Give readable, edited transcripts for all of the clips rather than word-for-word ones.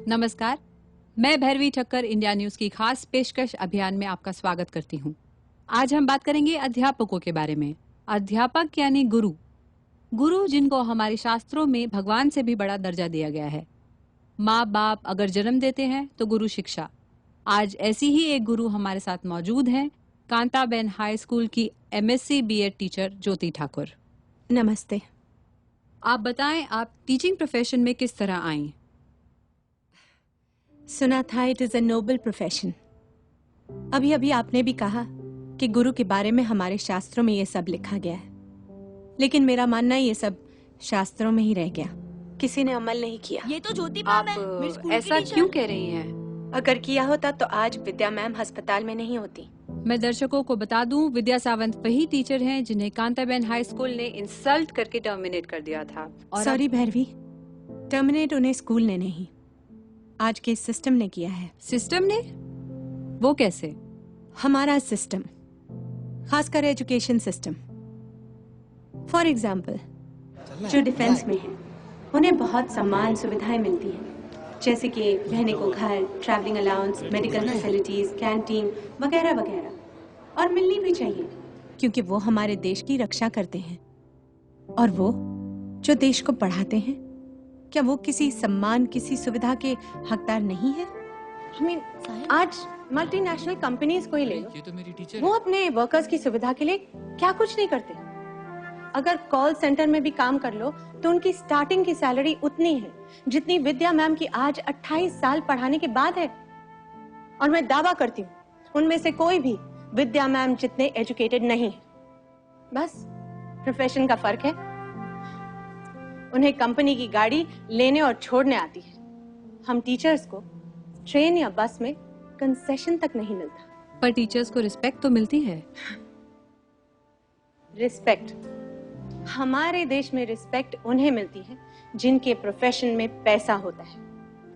नमस्कार, मैं Bhairavi Thakkar India news की खास पेशकश अभियान में आपका स्वागत करती हूँ। आज हम बात करेंगे अध्यापकों के बारे में। अध्यापक यानी गुरु। गुरु जिनको हमारे शास्त्रों में भगवान से भी बड़ा दर्जा दिया गया है। माँ बाप अगर जन्म देते हैं तो गुरु शिक्षा। आज ऐसी ही एक गुरु हमारे साथ मौजूद हैं, कांताबेन हाई स्कूल की MSc BEd टीचर ज्योति ठाकुर। नमस्ते। आप बताएं, आप टीचिंग प्रोफेशन में किस तरह आई? सुना था it is a noble profession. अभी अभी आपने भी कहा कि गुरु के बारे में हमारे शास्त्रों में ये सब लिखा गया है, लेकिन मेरा मानना ये सब शास्त्रों में ही रह गया, किसी ने अमल नहीं किया। ये तो ज्योति मैम है, मेरी स्कूल की ऐसा टीचर। क्यों कह रही हैं? अगर किया होता तो आज विद्या मैम अस्पताल में नहीं होती। मैं दर्शकों को बता दूं, विद्या सावंत वही टीचर हैं जिन्हें कांताबेन हाई स्कूल ने इंसल्ट करके टर्मिनेट कर दिया था। और सॉरी भैरवी, टर्मिनेट उन्हें स्कूल ने नहीं, आज के सिस्टम ने किया है। सिस्टम ने? वो कैसे? हमारा सिस्टम, खासकर एजुकेशन सिस्टम। फॉर एग्जाम्पल, जो डिफेंस में है उन्हें बहुत सम्मान सुविधाएं मिलती हैं, जैसे कि रहने को घर, travelling allowance, medical facilities, canteen वगैरह वगैरह, और मिलनी भी चाहिए क्योंकि वो हमारे देश की रक्षा करते हैं। और वो जो देश को बढ़ाते हैं, क्या वो किसी सम्मान, किसी सुविधा के हकदार नहीं है? I mean, आज मल्टीनेशनल कंपनीज को ही ले लो, ये तो मेरी टीचर वो अपने वर्कर्स की सुविधा के लिए क्या कुछ नहीं करते। अगर कॉल सेंटर में भी काम कर लो तो उनकी स्टार्टिंग की सैलरी उतनी है जितनी विद्या मैम की आज 28 साल पढ़ाने के बाद है। और मैं दावा करती हूँ उनमें से कोई भी विद्या मैम जितने एजुकेटेड नहीं है। बस प्रोफेशन का फर्क है। उन्हें कंपनी की गाड़ी लेने और छोड़ने आती है। हम टीचर्स को ट्रेन या बस में कंसेशन तक नहीं मिलता। पर टीचर्स को रिस्पेक्ट तो मिलती है। रिस्पेक्ट, हमारे देश में रिस्पेक्ट उन्हें मिलती है जिनके प्रोफेशन में पैसा होता है,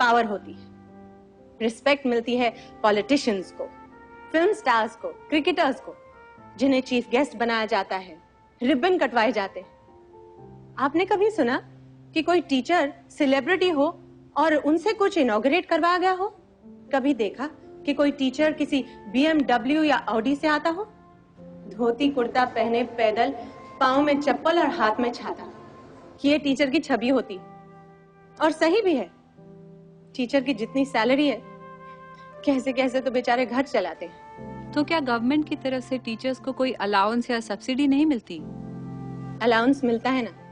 पावर होती है। रिस्पेक्ट मिलती है पॉलिटिशियंस को, फिल्म स्टार्स को, क्रिकेटर्स को, जिन्हें चीफ गेस्ट बनाया जाता है, रिबन कटवाए जाते हैं। आपने कभी सुना कि कोई टीचर सेलिब्रिटी हो और उनसे कुछ इनॉग्रेट करवाया गया हो? कभी देखा कि कोई टीचर किसी BMW या ऑडी से आता हो? धोती कुर्ता पहने, पैदल, पाँव में चप्पल और हाथ में छाता, ये टीचर की छवि होती। और सही भी है, टीचर की जितनी सैलरी है, कैसे कैसे तो बेचारे घर चलाते हैं। तो क्या गवर्नमेंट की तरफ से टीचर्स को कोई अलाउंस या सब्सिडी नहीं मिलती? अलाउंस मिलता है ना।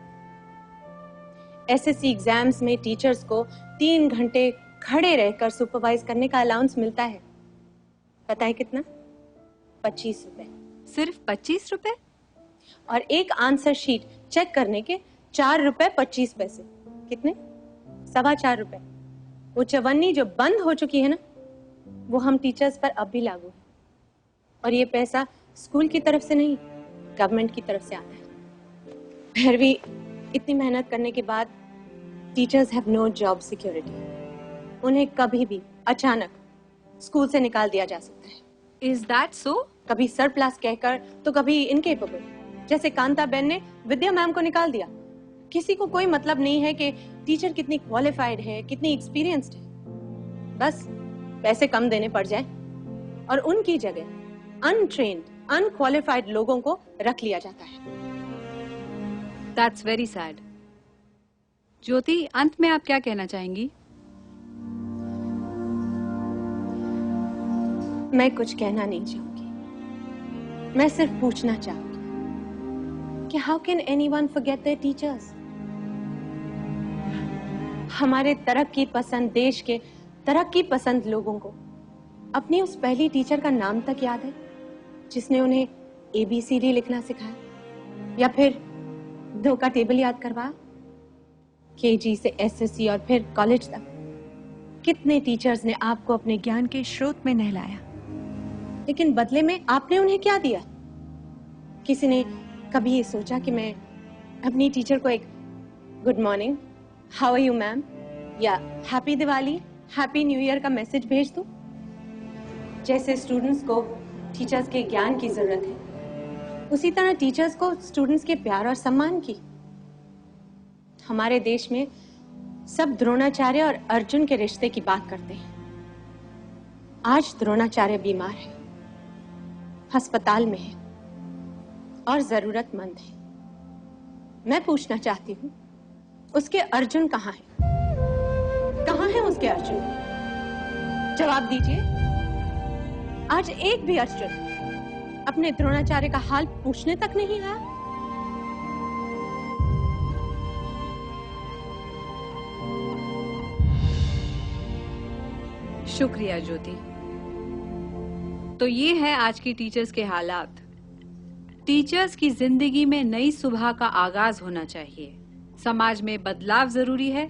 SSC एग्जाम्स में टीचर्स को 3 घंटे खड़े रहकर सुपरवाइज करने का अलाउंस मिलता है। पता है कितना? 25 रुपए। सिर्फ 25 रुपए? और एक आंसर शीट चेक करने के 4 रुपए 25 पैसे। कितने? 4.25 रुपए। वो चवन्नी जो बंद हो चुकी है ना, वो हम टीचर्स पर अब भी लागू है। और ये पैसा स्कूल की तरफ से नहीं, गवर्नमेंट की तरफ से आता है। भैरवी, इतनी मेहनत करने के बाद teachers have no job security. उन्हें कभी भी अचानक स्कूल से निकाल दिया जा सकता है। Is that so? कभी सरप्लस कहकर तो कभी इनकेपेबल, जैसे कांताबेन ने विद्या मैम को निकाल दिया। किसी को कोई मतलब नहीं है कि टीचर कितनी क्वालिफाइड है, कितनी एक्सपीरियंस्ड है। बस पैसे कम देने पड़ जाए और उनकी जगह अनट्रेन्ड, अनक्वालिफाइड लोगों को रख लिया जाता है। That's very sad. ज्योति, अंत में आप क्या कहना चाहेंगी? मैं कुछ कहना नहीं चाहूंगी, मैं सिर्फ पूछना चाहूंगी कि how can anyone forget there teachers? हमारे तरक्की पसंद देश के तरक्की पसंद लोगों को अपनी उस पहली टीचर का नाम तक याद है जिसने उन्हें ABCD लिखना सिखाया, या फिर 2 का टेबल याद करवाया। KG से SSC और फिर कॉलेज तक कितने टीचर्स ने आपको अपने ज्ञान के स्रोत में नहलाया, लेकिन बदले में आपने उन्हें क्या दिया? किसी ने कभी ये सोचा कि मैं अपनी टीचर को एक good morning, how are you ma'am, या happy Diwali, happy new year का मैसेज भेज दूं? जैसे स्टूडेंट्स को टीचर्स के ज्ञान की जरूरत है, उसी तरह टीचर्स को स्टूडेंट्स के प्यार और सम्मान की। हमारे देश में सब द्रोणाचार्य और अर्जुन के रिश्ते की बात करते हैं। आज द्रोणाचार्य बीमार है, अस्पताल में है और जरूरतमंद है। मैं पूछना चाहती हूँ, उसके अर्जुन कहाँ है? कहाँ है उसके अर्जुन? जवाब दीजिए। आज एक भी अर्जुन अपने द्रोणाचार्य का हाल पूछने तक नहीं आया। शुक्रिया ज्योति। तो ये है आज की टीचर्स के हालात। टीचर्स की जिंदगी में नई सुबह का आगाज होना चाहिए। समाज में बदलाव जरूरी है,